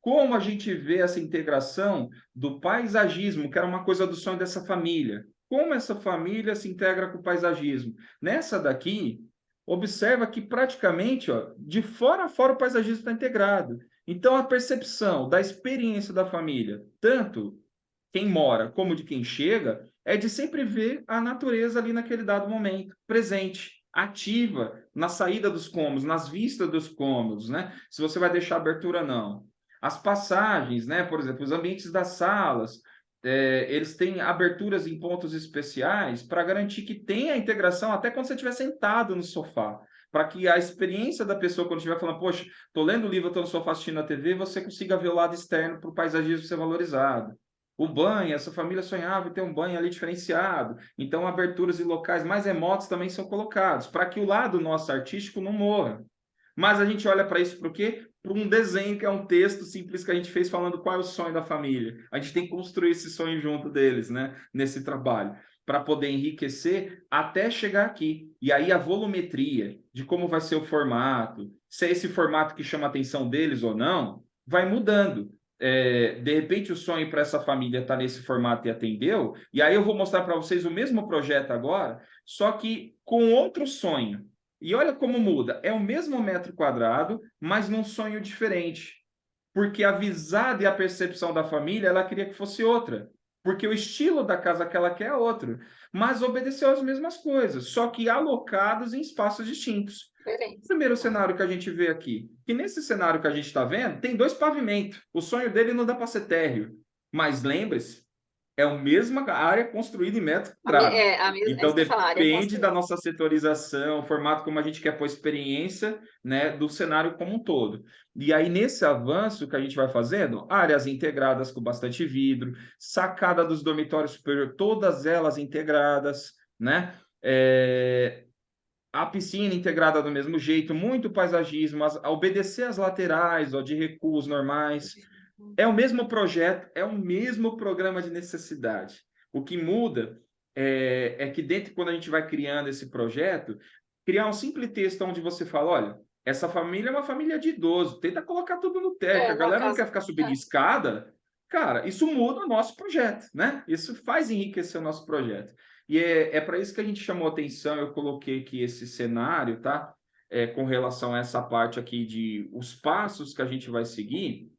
como a gente vê essa integração do paisagismo, que era uma coisa do sonho dessa família. Como essa família se integra com o paisagismo? Nessa daqui, observa que praticamente, ó, de fora a fora o paisagismo está integrado. Então, a percepção da experiência da família, tanto quem mora como de quem chega, é de sempre ver a natureza ali naquele dado momento, presente, ativa, na saída dos cômodos, nas vistas dos cômodos, né? Se você vai deixar abertura, não. As passagens, né? Por exemplo, os ambientes das salas, eles têm aberturas em pontos especiais para garantir que tenha a integração até quando você estiver sentado no sofá, para que a experiência da pessoa, quando estiver falando, poxa, estou lendo o livro, estou no sofá assistindo a TV, você consiga ver o lado externo para o paisagismo ser valorizado. O banho, essa família sonhava em ter um banho ali diferenciado. Então, aberturas em locais mais remotos também são colocados, para que o lado nosso artístico não morra. Mas a gente olha para isso para o quê? Para um desenho que é um texto simples que a gente fez falando qual é o sonho da família. A gente tem que construir esse sonho junto deles, né? Nesse trabalho, para poder enriquecer até chegar aqui. E aí a volumetria de como vai ser o formato, se é esse formato que chama a atenção deles ou não, vai mudando. De repente o sonho para essa família está nesse formato e atendeu, e aí eu vou mostrar para vocês o mesmo projeto agora, só que com outro sonho. E olha como muda. É o mesmo metro quadrado, mas num sonho diferente. Porque a visada e a percepção da família, ela queria que fosse outra. Porque o estilo da casa que ela quer é outro. Mas obedeceu às mesmas coisas, só que alocados em espaços distintos. O Diferente. primeiro cenário que a gente vê aqui, que nesse cenário que a gente está vendo, tem dois pavimentos. O sonho dele não dá para ser térreo. Mas lembre-se, é a mesma área construída em metro quadrado. É Então, isso que eu ia falar, a área depende da construída. nossa setorização, o formato como a gente quer pôr experiência, né, do cenário como um todo. E aí, nesse avanço que a gente vai fazendo, áreas integradas com bastante vidro, sacada dos dormitórios superior, todas elas integradas, né? A piscina integrada do mesmo jeito, muito paisagismo, a obedecer às laterais, ó, de recuos normais. É o mesmo projeto, é o mesmo programa de necessidade. O que muda é que dentro, quando a gente vai criando esse projeto, criar um simples texto onde você fala, olha, essa família é uma família de idoso, tenta colocar tudo no teto, a Uma galera não casa. quer ficar subindo escada, cara, isso muda o nosso projeto, né? Isso faz enriquecer o nosso projeto. E é para isso que a gente chamou atenção, eu coloquei aqui esse cenário, tá? Com relação a essa parte aqui de os passos que a gente vai seguir.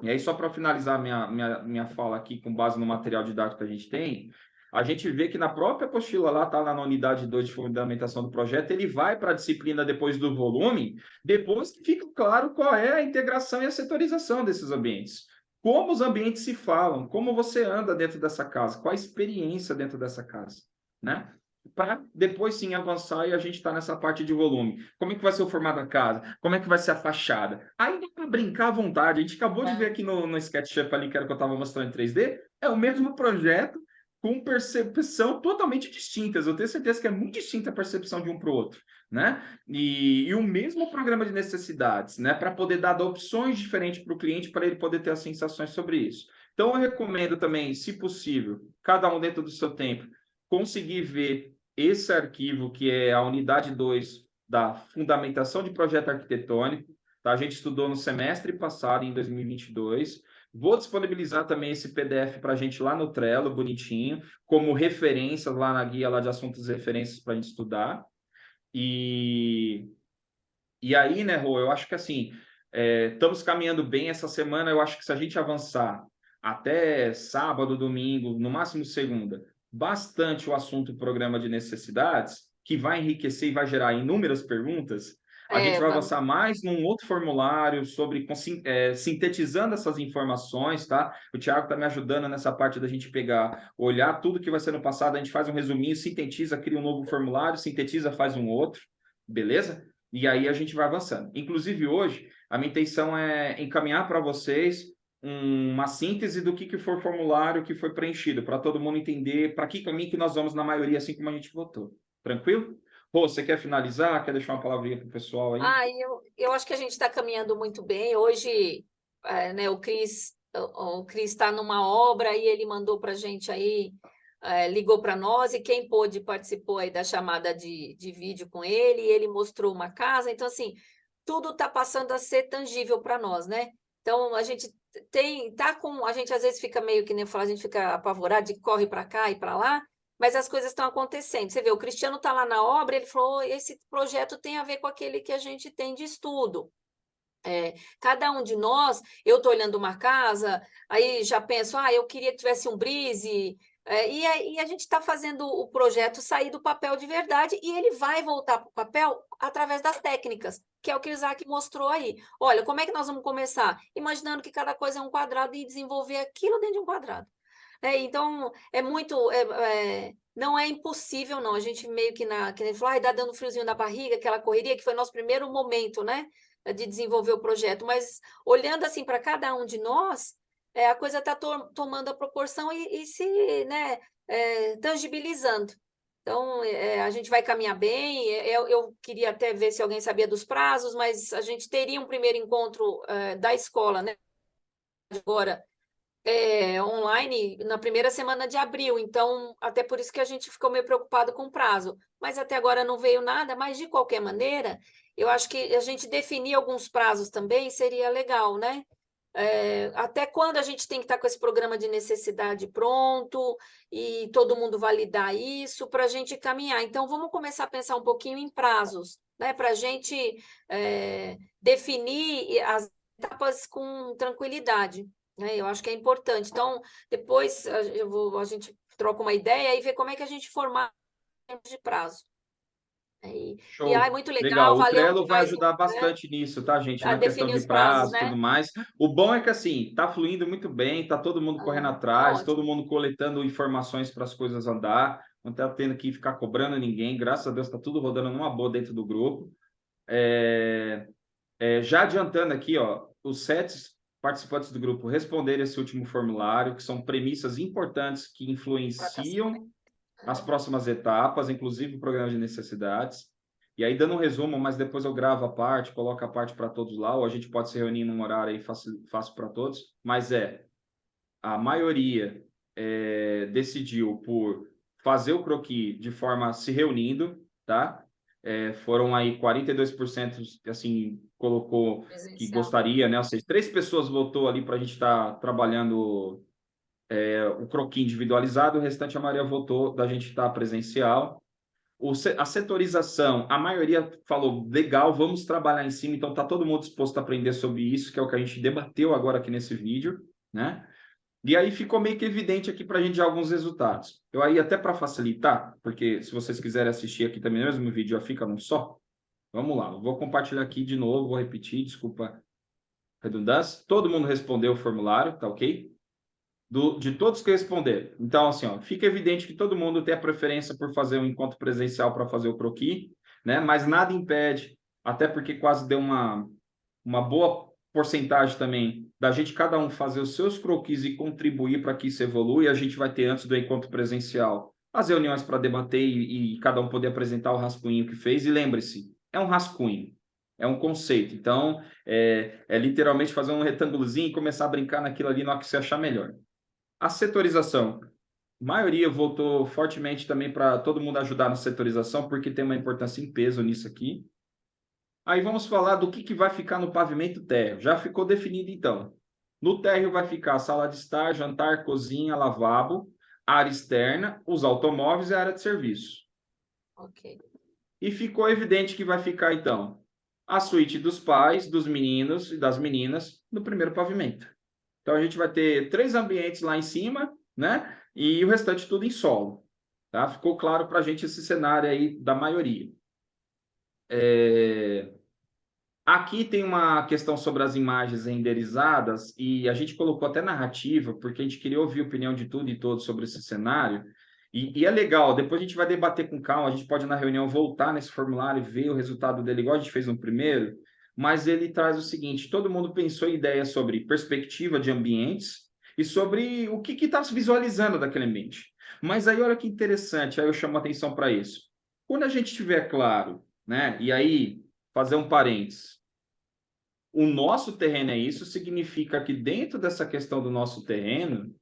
E aí, só para finalizar minha fala aqui, com base no material didático que a gente tem, a gente vê que na própria apostila lá, tá lá na unidade 2 de fundamentação do projeto, ele vai para a disciplina depois do volume, depois que fica claro qual é a integração e a setorização desses ambientes. Como os ambientes se falam, como você anda dentro dessa casa, qual a experiência dentro dessa casa, né? Para depois sim avançar e a gente está nessa parte de volume. Como é que vai ser o formato da casa? Como é que vai ser a fachada? Aí dá para brincar à vontade. A gente acabou de ver aqui no SketchUp ali, que era o que eu estava mostrando em 3D, é o mesmo projeto com percepção totalmente distintas. Eu tenho certeza que é muito distinta a percepção de um para o outro, né? E o mesmo programa de necessidades, né? Para poder dar opções diferentes para o cliente, para ele poder ter as sensações sobre isso. Então, eu recomendo também, se possível, cada um dentro do seu tempo, conseguir ver esse arquivo, que é a unidade 2 da fundamentação de projeto arquitetônico, tá? A gente estudou no semestre passado, em 2022. Vou disponibilizar também esse PDF para a gente lá no Trello, bonitinho, como referência lá na guia lá de assuntos e referências para a gente estudar. E aí, né, Rô, eu acho que assim, estamos caminhando bem essa semana. Eu acho que se a gente avançar até sábado, domingo, no máximo segunda, bastante o assunto programa de necessidades, que vai enriquecer e vai gerar inúmeras perguntas, a gente vai Vamos. avançar mais num outro formulário sobre sintetizando essas informações, tá? O Thiago está me ajudando nessa parte da gente pegar, olhar tudo que vai ser no passado, a gente faz um resuminho, sintetiza, cria um novo formulário, sintetiza, faz um outro, beleza? E aí a gente vai avançando. Inclusive, hoje, a minha intenção é encaminhar para vocês uma síntese do que foi o formulário que foi preenchido, para todo mundo entender para que caminho que nós vamos na maioria, assim como a gente votou. Tranquilo? Rô, você quer finalizar? Quer deixar uma palavrinha para o pessoal aí? Eu acho que a gente está caminhando muito bem. Hoje, né, o Cris está numa obra e ele mandou para a gente aí, ligou para nós, e quem pôde participou aí da chamada de vídeo com ele, e ele mostrou uma casa. Então, assim, tudo está passando a ser tangível para nós, né? Então, a gente a gente às vezes fica meio que nem eu falo, a gente fica apavorado de corre para cá e para lá, mas as coisas estão acontecendo. Você vê, o Cristiano está lá na obra, ele falou: esse projeto tem a ver com aquele que a gente tem de estudo. Cada um de nós, eu estou olhando uma casa, aí já penso, eu queria que tivesse um brise, e aí a gente está fazendo o projeto sair do papel de verdade, e ele vai voltar para o papel através das técnicas, que é o que o Isaac mostrou aí. Olha, como é que nós vamos começar? Imaginando que cada coisa é um quadrado e desenvolver aquilo dentro de um quadrado. Então, não é impossível, não. A gente meio que nem falou, dá dando friozinho na barriga, aquela correria, que foi nosso primeiro momento, né, de desenvolver o projeto. Mas, olhando assim para cada um de nós, a coisa está tomando a proporção e se, né, tangibilizando. Então, a gente vai caminhar bem. Eu queria até ver se alguém sabia dos prazos, mas a gente teria um primeiro encontro da escola, né, agora online na primeira semana de abril, então até por isso que a gente ficou meio preocupado com o prazo, mas até agora não veio nada, mas de qualquer maneira, eu acho que a gente definir alguns prazos também seria legal, né? Até quando a gente tem que estar com esse programa de necessidade pronto e todo mundo validar isso para a gente caminhar. Então, vamos começar a pensar um pouquinho em prazos, né? Para a gente definir as etapas com tranquilidade, né? Eu acho que é importante. Então, depois a gente troca uma ideia e vê como é que a gente formar de prazo. É Show. muito Legal. legal, O valeu Trello vai demais, ajudar né, bastante nisso, tá, gente? a Na questão definir de os prazos, prazo e tudo né? mais. O bom é que, assim, tá fluindo muito bem, tá todo mundo correndo Tá atrás, todo ótimo. mundo coletando informações para as coisas andar, não tá tendo que ficar cobrando ninguém. Graças a Deus, tá tudo rodando numa boa dentro do grupo. Já adiantando aqui, ó, os 7 participantes do grupo responderam esse último formulário, que são premissas importantes que Para estar se influenciam as conectando. próximas etapas, inclusive o programa de necessidades. E aí, dando um resumo, mas depois eu gravo a parte, coloco a parte para todos lá, ou a gente pode se reunir num horário aí, faço para todos. Mas a maioria decidiu por fazer o croquis de forma se reunindo, tá? Foram aí 42%, assim, colocou que Presencial. gostaria, né? Ou seja, 3 pessoas votou ali para a gente estar trabalhando o croquis individualizado, o restante a maioria votou da gente estar presencial. A setorização, a maioria falou, legal, vamos trabalhar em cima, então está todo mundo disposto a aprender sobre isso, que é o que a gente debateu agora aqui nesse vídeo, né? E aí ficou meio que evidente aqui para a gente já alguns resultados. Eu aí, até para facilitar, porque se vocês quiserem assistir aqui também, mesmo o vídeo já fica num só, vamos lá, eu vou compartilhar aqui de novo, vou repetir, desculpa a redundância. Todo mundo respondeu o formulário, tá ok? De todos que responderam. Então, assim, ó, fica evidente que todo mundo tem a preferência por fazer um encontro presencial para fazer o croquis, né? Mas nada impede, até porque quase deu uma boa porcentagem também da gente cada um fazer os seus croquis e contribuir para que isso evolua. E a gente vai ter antes do encontro presencial as reuniões para debater e cada um poder apresentar o rascunho que fez. E lembre-se, é um rascunho. É um conceito. Então, é literalmente fazer um retângulozinho e começar a brincar naquilo ali na hora que você achar melhor. A setorização. A maioria votou fortemente também para todo mundo ajudar na setorização, porque tem uma importância em peso nisso aqui. Aí vamos falar do que vai ficar no pavimento térreo. Já ficou definido, então. No térreo vai ficar a sala de estar, jantar, cozinha, lavabo, área externa, os automóveis e a área de serviço. Ok. E ficou evidente que vai ficar, então, a suíte dos pais, dos meninos e das meninas no primeiro pavimento. Então, a gente vai ter 3 ambientes lá em cima, né? E o restante tudo em solo. Tá? Ficou claro para a gente esse cenário aí da maioria. Aqui tem uma questão sobre as imagens renderizadas e a gente colocou até narrativa, porque a gente queria ouvir a opinião de tudo e todos sobre esse cenário. E é legal, depois a gente vai debater com calma, a gente pode na reunião voltar nesse formulário e ver o resultado dele, igual a gente fez no primeiro, mas ele traz o seguinte: todo mundo pensou em ideias sobre perspectiva de ambientes e sobre o que está se visualizando daquele ambiente. Mas aí, olha que interessante, aí eu chamo a atenção para isso. Quando a gente tiver claro, né? E aí, fazer um parênteses. O nosso terreno é isso, significa que dentro dessa questão do nosso terreno,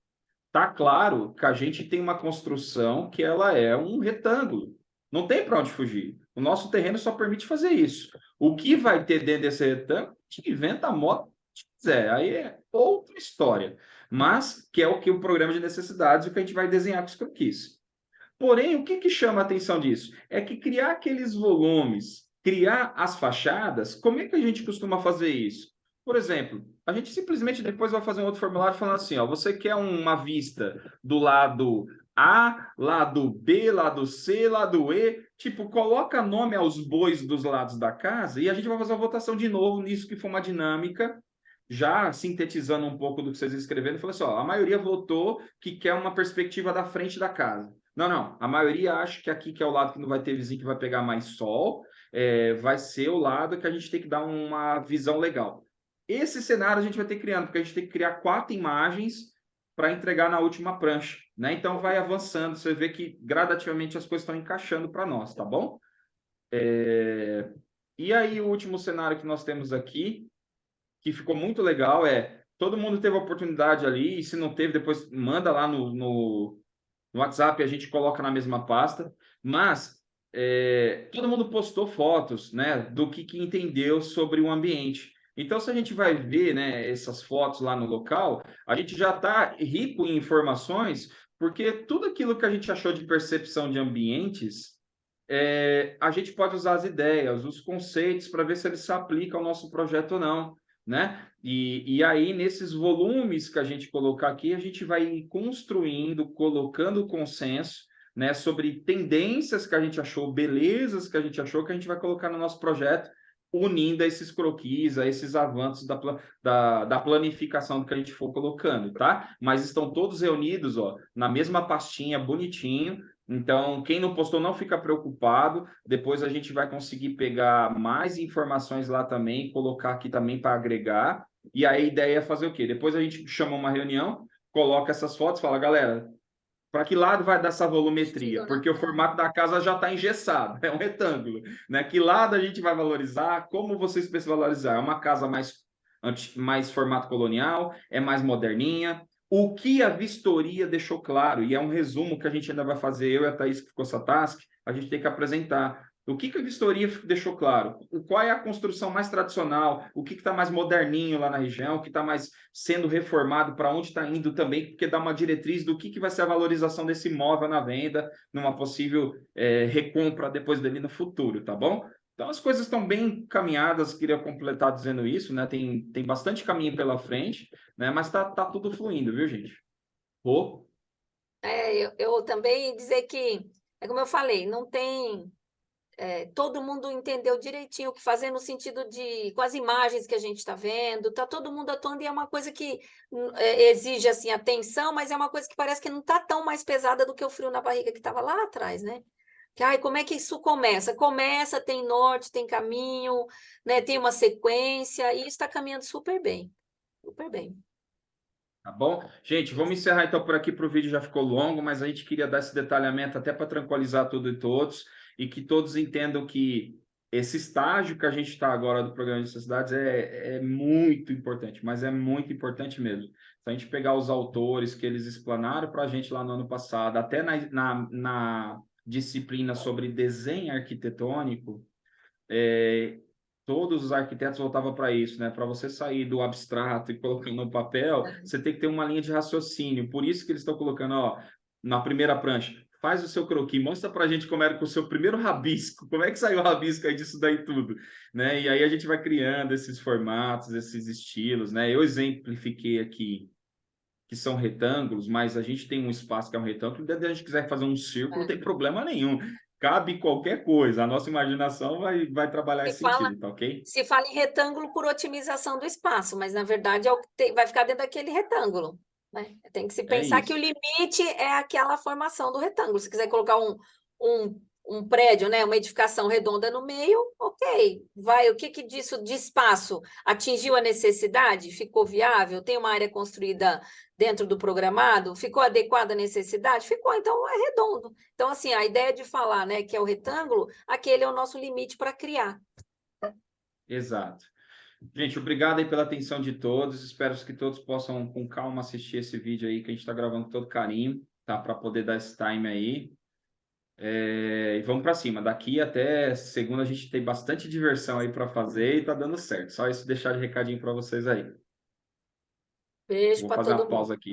tá claro que a gente tem uma construção que ela é um retângulo. Não tem para onde fugir. O nosso terreno só permite fazer isso. O que vai ter dentro desse retângulo, a gente inventa a moda que quiser. Aí é outra história. Mas que é o que o programa de necessidades, o que a gente vai desenhar com os croquis. Porém, o que chama a atenção disso? É que criar aqueles volumes, criar as fachadas, como é que a gente costuma fazer isso? Por exemplo, a gente simplesmente depois vai fazer um outro formulário falando assim, ó, você quer uma vista do lado A, lado B, lado C, lado E, tipo, coloca nome aos bois dos lados da casa e a gente vai fazer uma votação de novo nisso que foi uma dinâmica, já sintetizando um pouco do que vocês escreveram, falou assim, ó, a maioria votou que quer uma perspectiva da frente da casa. Não, não. A maioria acha que aqui, que é o lado que não vai ter vizinho, que vai pegar mais sol, vai ser o lado que a gente tem que dar uma visão legal. Esse cenário a gente vai ter criando, porque a gente tem que criar 4 imagens para entregar na última prancha, né? Então vai avançando, você vê que gradativamente as coisas estão encaixando para nós, tá bom? E aí o último cenário que nós temos aqui, que ficou muito legal, todo mundo teve a oportunidade ali, e se não teve, depois manda lá no WhatsApp, a gente coloca na mesma pasta, mas todo mundo postou fotos, né, do que entendeu sobre o ambiente. Então, se a gente vai ver, né, essas fotos lá no local, a gente já está rico em informações, porque tudo aquilo que a gente achou de percepção de ambientes, a gente pode usar as ideias, os conceitos, para ver se eles se aplicam ao nosso projeto ou não, né? E aí, nesses volumes que a gente colocar aqui, a gente vai construindo, colocando consenso, né, sobre tendências que a gente achou, belezas que a gente achou, que a gente vai colocar no nosso projeto, unindo a esses croquis, a esses avanços da planificação do que a gente for colocando, tá? Mas estão todos reunidos, ó, na mesma pastinha, bonitinho. Então, quem não postou, não fica preocupado. Depois a gente vai conseguir pegar mais informações lá também, colocar aqui também para agregar. E aí a ideia é fazer o quê? Depois a gente chama uma reunião, coloca essas fotos, fala, galera, para que lado vai dar essa volumetria? Porque o formato da casa já está engessado, é um retângulo, né? Que lado a gente vai valorizar? Como vocês pensam valorizar? É uma casa mais formato colonial? É mais moderninha? O que a vistoria deixou claro, e é um resumo que a gente ainda vai fazer, eu e a Thaís, que ficou essa task, a gente tem que apresentar. O que a vistoria deixou claro? Qual é a construção mais tradicional? O que está mais moderninho lá na região? O que está mais sendo reformado? Para onde está indo também? Porque dá uma diretriz do que vai ser a valorização desse imóvel na venda, numa possível recompra depois dele no futuro, tá bom? Então as coisas estão bem caminhadas, queria completar dizendo isso, né? Tem bastante caminho pela frente, né? Mas tá tudo fluindo, viu, gente? Pô. Eu também dizer que, é como eu falei, não tem. Todo mundo entendeu direitinho o que fazer no sentido de, com as imagens que a gente está vendo, está todo mundo atuando e é uma coisa que exige assim atenção, mas é uma coisa que parece que não está tão mais pesada do que o frio na barriga que estava lá atrás, né? Que, ai, como é que isso começa? Começa, tem norte, tem caminho, né? Tem uma sequência e está caminhando super bem, super bem. Tá bom? Gente, vamos encerrar então por aqui, para o vídeo já ficou longo, mas a gente queria dar esse detalhamento até para tranquilizar tudo e todos, e que todos entendam que esse estágio que a gente está agora do programa de necessidades é muito importante, mas é muito importante mesmo. Se a gente pegar os autores que eles explanaram para a gente lá no ano passado, até na disciplina sobre desenho arquitetônico, todos os arquitetos voltavam para isso, né? Para você sair do abstrato e colocar no papel, você tem que ter uma linha de raciocínio. Por isso que eles estão colocando, ó, na primeira prancha, faz o seu croquis, mostra para a gente como era com o seu primeiro rabisco, como é que saiu o rabisco aí disso daí tudo, né? E aí a gente vai criando esses formatos, esses estilos, né? Eu exemplifiquei aqui que são retângulos, mas a gente tem um espaço que é um retângulo, e se a gente quiser fazer um círculo, não tem problema nenhum. Cabe qualquer coisa, a nossa imaginação vai trabalhar Se esse fala, sentido, tá ok? se fala em retângulo por otimização do espaço, mas na verdade vai ficar dentro daquele retângulo, né? Tem que se É pensar que o isso. limite é aquela formação do retângulo. Se quiser colocar um um prédio, né, uma edificação redonda no meio, ok, vai, o que que disso de espaço atingiu a necessidade? Ficou viável? Tem uma área construída dentro do programado? Ficou adequada à necessidade? Ficou, então é redondo. Então, assim, a ideia de falar, né, que é o retângulo, aquele é o nosso limite para criar. Exato. Gente, obrigado aí pela atenção de todos. Espero que todos possam, com calma, assistir esse vídeo aí que a gente está gravando com todo carinho, tá? Para poder dar esse time aí. E vamos para cima. Daqui até segunda a gente tem bastante diversão aí para fazer e tá dando certo. Só isso deixar de recadinho para vocês aí. Beijo Vou para fazer uma todo mundo. pausa aqui.